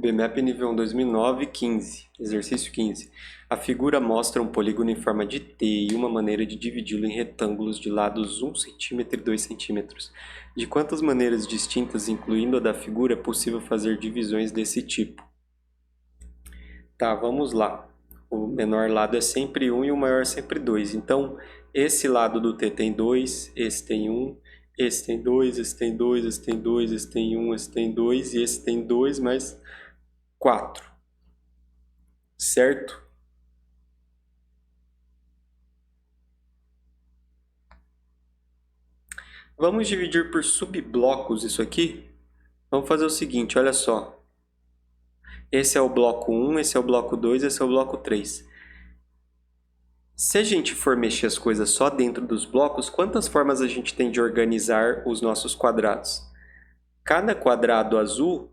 BMAP nível 1 2009, 15, exercício 15. A figura mostra um polígono em forma de T e uma maneira de dividi-lo em retângulos de lados 1 cm e 2 cm. De quantas maneiras distintas, incluindo a da figura, é possível fazer divisões desse tipo? Tá, vamos lá. O menor lado é sempre 1 e o maior é sempre 2. Então, esse lado do T tem 2, esse tem 1, esse tem 2, esse tem 2, esse tem 2, esse tem 1, esse tem 2 e esse tem 2 mais 4. Certo? Vamos dividir por subblocos isso aqui? Vamos fazer o seguinte, olha só. Esse é o bloco 1, esse é o bloco 2, esse é o bloco 3. Se a gente for mexer as coisas só dentro dos blocos, quantas formas a gente tem de organizar os nossos quadrados? Cada quadrado azul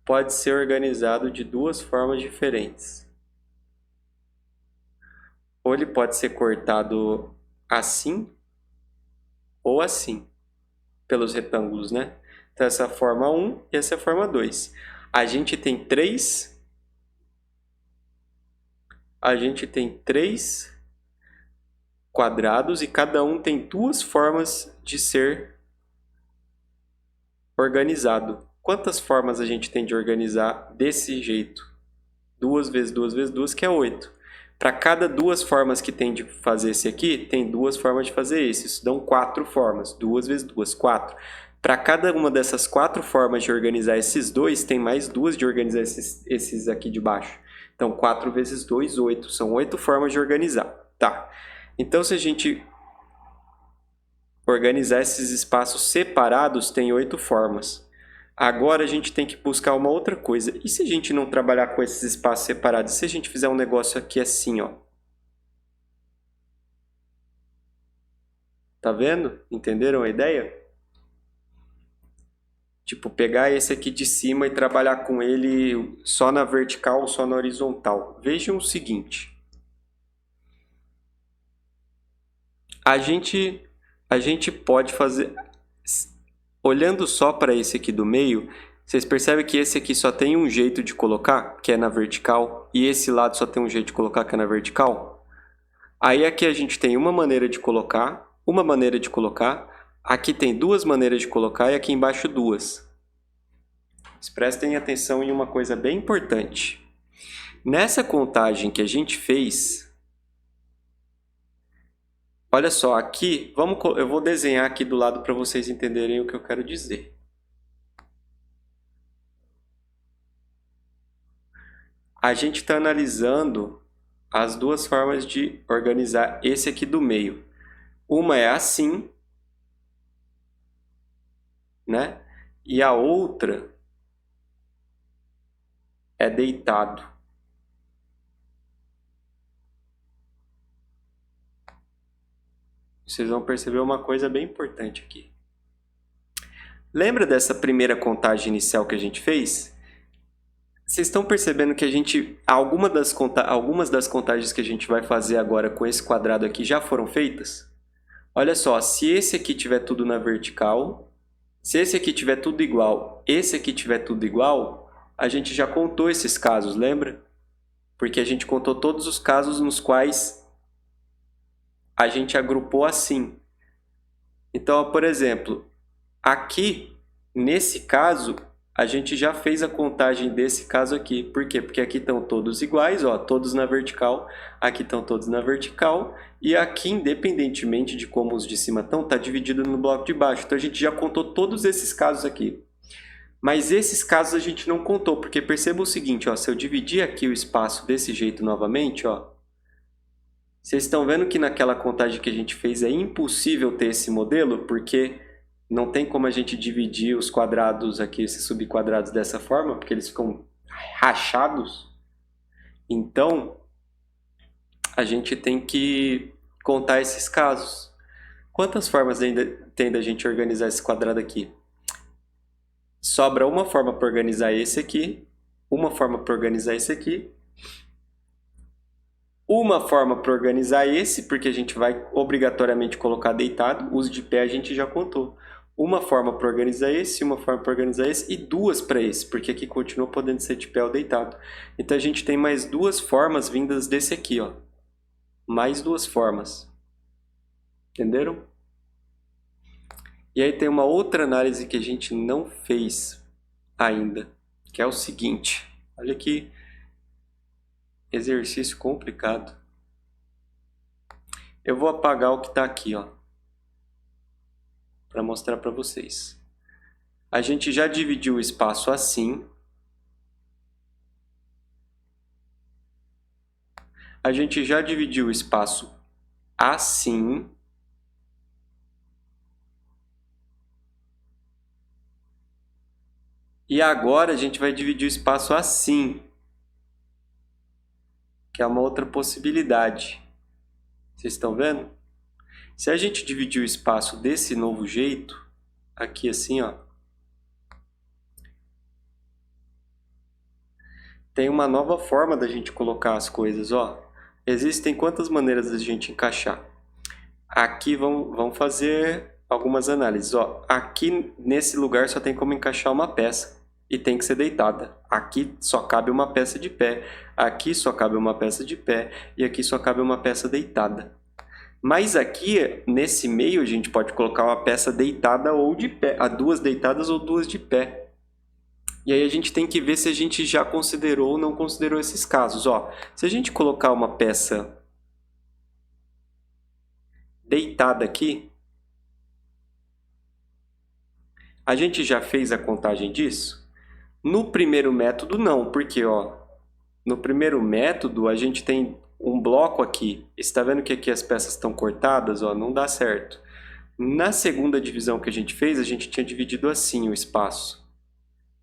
pode ser organizado de duas formas diferentes. Ou ele pode ser cortado assim ou assim, pelos retângulos, né? Então, essa é a forma 1 e essa é a forma 2. A gente tem três quadrados e cada um tem duas formas de ser organizado. Quantas formas a gente tem de organizar desse jeito? 2 vezes 2 vezes 2, que é 8. Para cada duas formas que tem de fazer esse aqui, tem duas formas de fazer esse. Isso dão 4 formas. 2 vezes 2, 4. Para cada uma dessas 4 formas de organizar esses dois, tem mais duas de organizar esses aqui de baixo. Então, 4 vezes 2, 8. São 8 formas de organizar. Tá. Então, se a gente organizar esses espaços separados, tem 8 formas. Agora a gente tem que buscar uma outra coisa. E se a gente não trabalhar com esses espaços separados? Se a gente fizer um negócio aqui assim, ó. Tá vendo? Entenderam a ideia? Tipo, pegar esse aqui de cima e trabalhar com ele só na vertical ou só na horizontal. Vejam o seguinte. A gente pode fazer... Olhando só para esse aqui do meio, vocês percebem que esse aqui só tem um jeito de colocar, que é na vertical, e esse lado só tem um jeito de colocar, que é na vertical? Aí aqui a gente tem uma maneira de colocar, aqui tem duas maneiras de colocar e aqui embaixo duas. Mas prestem atenção em uma coisa bem importante. Nessa contagem que a gente fez... Olha só, aqui, eu vou desenhar aqui do lado para vocês entenderem o que eu quero dizer. A gente está analisando as duas formas de organizar esse aqui do meio. Uma é assim, né? E a outra é deitado. Vocês vão perceber uma coisa bem importante aqui. Lembra dessa primeira contagem inicial que a gente fez? Vocês estão percebendo que algumas das contagens que a gente vai fazer agora com esse quadrado aqui já foram feitas? Olha só, se esse aqui tiver tudo na vertical, se esse aqui tiver tudo igual, esse aqui tiver tudo igual, a gente já contou esses casos, lembra? Porque a gente contou todos os casos nos quais a gente agrupou assim. Então, por exemplo, aqui, nesse caso, a gente já fez a contagem desse caso aqui. Por quê? Porque aqui estão todos iguais, ó, todos na vertical, aqui estão todos na vertical, e aqui, independentemente de como os de cima estão, está dividido no bloco de baixo. Então, a gente já contou todos esses casos aqui. Mas esses casos a gente não contou, porque perceba o seguinte, ó, se eu dividir aqui o espaço desse jeito novamente, ó, vocês estão vendo que naquela contagem que a gente fez é impossível ter esse modelo, porque não tem como a gente dividir os quadrados aqui, esses subquadrados dessa forma, porque eles ficam rachados. Então, a gente tem que contar esses casos. Quantas formas ainda tem da gente organizar esse quadrado aqui? Sobra uma forma para organizar esse aqui, uma forma para organizar esse aqui, uma forma para organizar esse, porque a gente vai obrigatoriamente colocar deitado, os de pé a gente já contou. uma forma para organizar esse, uma forma para organizar esse e duas para esse, porque aqui continua podendo ser de pé ou deitado. Então a gente tem mais duas formas vindas desse aqui, ó. Mais duas formas. Entenderam? E aí tem uma outra análise que a gente não fez ainda, que é o seguinte. Olha que exercício complicado. Eu vou apagar o que está aqui, ó, para mostrar para vocês. A gente já dividiu o espaço assim. A gente já dividiu o espaço assim. E agora a gente vai dividir o espaço assim, que é uma outra possibilidade. Vocês estão vendo? Se a gente dividir o espaço desse novo jeito, aqui assim, ó, tem uma nova forma da gente colocar as coisas, ó. Existem quantas maneiras da gente encaixar? Aqui vamos fazer algumas análises, ó. Aqui nesse lugar só tem como encaixar uma peça e tem que ser deitada. Aqui só cabe uma peça de pé, aqui só cabe uma peça de pé e aqui só cabe uma peça deitada. Mas aqui, nesse meio, a gente pode colocar uma peça deitada ou de pé, duas deitadas ou duas de pé. E aí a gente tem que ver se a gente já considerou ou não considerou esses casos. Ó, se a gente colocar uma peça deitada aqui, a gente já fez a contagem disso? No primeiro método, não, porque ó, no primeiro método a gente tem um bloco aqui. Está vendo que aqui as peças estão cortadas? Ó, não dá certo. Na segunda divisão que a gente fez, a gente tinha dividido assim o espaço.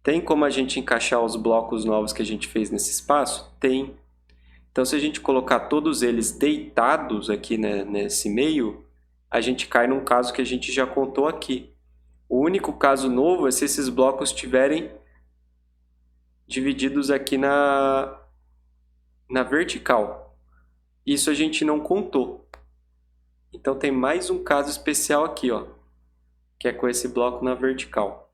Tem como a gente encaixar os blocos novos que a gente fez nesse espaço? Tem. Então, se a gente colocar todos eles deitados aqui, né, nesse meio, a gente cai num caso que a gente já contou aqui. O único caso novo é se esses blocos estiverem divididos aqui na vertical. Isso a gente não contou. Então tem mais um caso especial aqui, ó, que é com esse bloco na vertical.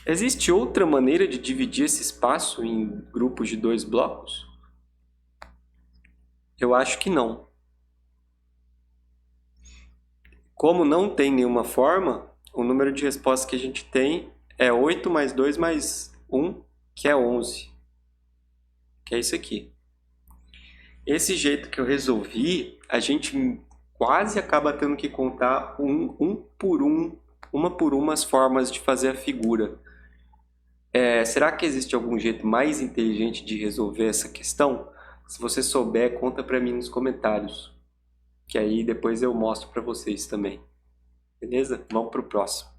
Existe outra maneira de dividir esse espaço em grupos de dois blocos? Eu acho que não. Como não tem nenhuma forma, o número de respostas que a gente tem é 8 mais 2 mais 1, que é 11. Que é isso aqui. Esse jeito que eu resolvi, a gente quase acaba tendo que contar uma por uma as formas de fazer a figura. Será que existe algum jeito mais inteligente de resolver essa questão? Se você souber, conta para mim nos comentários, que aí depois eu mostro para vocês também. Beleza? Vamos para o próximo.